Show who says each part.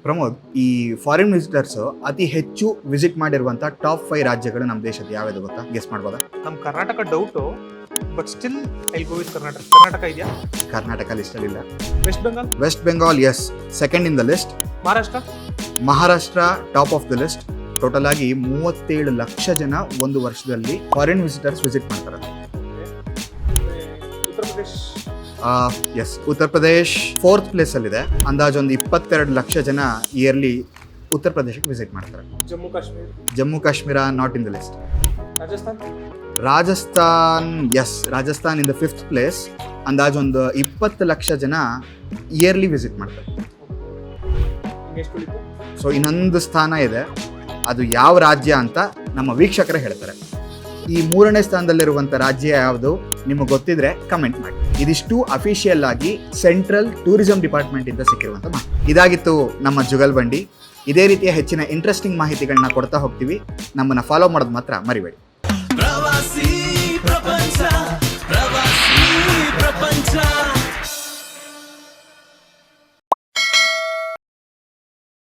Speaker 1: ಪ್ರಮೋದ್, ಈ foreign visitors ಅತಿ ಹೆಚ್ಚು ವಿಸಿಟ್ ಮಾಡಿರುವಂತ ಟಾಪ್ 5 ರಾಜ್ಯಗಳು ನಮ್ಮ ದೇಶದ ಯಾವ್ದು ಗೊತ್ತಾ? ಗೆಸ್ ಮಾಡ್ಬೋದಾ?
Speaker 2: ನಮ್ಮ Karnataka doubt, but still I go with Karnataka. Karnataka ಇದೆಯಾ?
Speaker 1: ಕರ್ನಾಟಕ ಲಿಸ್ಟ್ ಅಲ್ಲಿ ಇಲ್ಲ.
Speaker 2: West Bengal?
Speaker 1: West Bengal yes, second in the list.
Speaker 2: Maharashtra?
Speaker 1: Maharashtra top of the list. Total ಆಗಿ 37 ಲಕ್ಷ ಜನ ಒಂದು ವರ್ಷದಲ್ಲಿ ಫಾರಿನ್ ವಿಸಿಟರ್ಸ್ ವಿಸಿಟ್ ಮಾಡ್ತಾರೆ.
Speaker 2: Uttar Pradesh?
Speaker 1: S, Uttar Pradesh 4th place ಅಲ್ಲಿದೆ. ಅಂದಾಜು ಒಂದು 22 ಲಕ್ಷ ಜನ ಇಯರ್ಲಿ ಉತ್ತರ ಪ್ರದೇಶಕ್ಕೆ ವಿಸಿಟ್ ಮಾಡ್ತಾರೆ.
Speaker 2: Jammu Kashmir?
Speaker 1: Jammu Kashmir not in the list.
Speaker 2: Rajasthan?
Speaker 1: Rajasthan in the 5th place. ಅಂದಾಜು ಒಂದು 20 ಲಕ್ಷ ಜನ ಇಯರ್ಲಿ ವಿಸಿಟ್ ಮಾಡ್ತಾರೆ. ಸೊ ಇನ್ನೊಂದು ಸ್ಥಾನ ಇದೆ, ಅದು ಯಾವ ರಾಜ್ಯ ಅಂತ ನಮ್ಮ ವೀಕ್ಷಕರೇ ಹೇಳ್ತಾರೆ. ಈ 3ನೇ ಸ್ಥಾನದಲ್ಲಿರುವಂಥ ರಾಜ್ಯ ಯಾವುದು ನಿಮಗೆ ಗೊತ್ತಿದ್ರೆ ಕಮೆಂಟ್ ಮಾಡಿ. ಇದಿಷ್ಟು ಅಫಿಷಿಯಲ್ ಆಗಿ ಸೆಂಟ್ರಲ್ ಟೂರಿಸಂ ಡಿಪಾರ್ಟ್ಮೆಂಟ್ ಇಂದ ಸಿಕ್ಕಿರುವಂಥ ಮಾಹಿತಿ. ಇದಾಗಿತ್ತು ನಮ್ಮ ಜುಗಲ್ಬಂಡಿ. ಇದೇ ರೀತಿಯ ಹೆಚ್ಚಿನ ಇಂಟ್ರೆಸ್ಟಿಂಗ್ ಮಾಹಿತಿಗಳನ್ನ ಕೊಡ್ತಾ ಹೋಗ್ತೀವಿ. ನಮ್ಮನ್ನು ಫಾಲೋ ಮಾಡೋದು ಮಾತ್ರ ಮರಿಬೇಡಿ.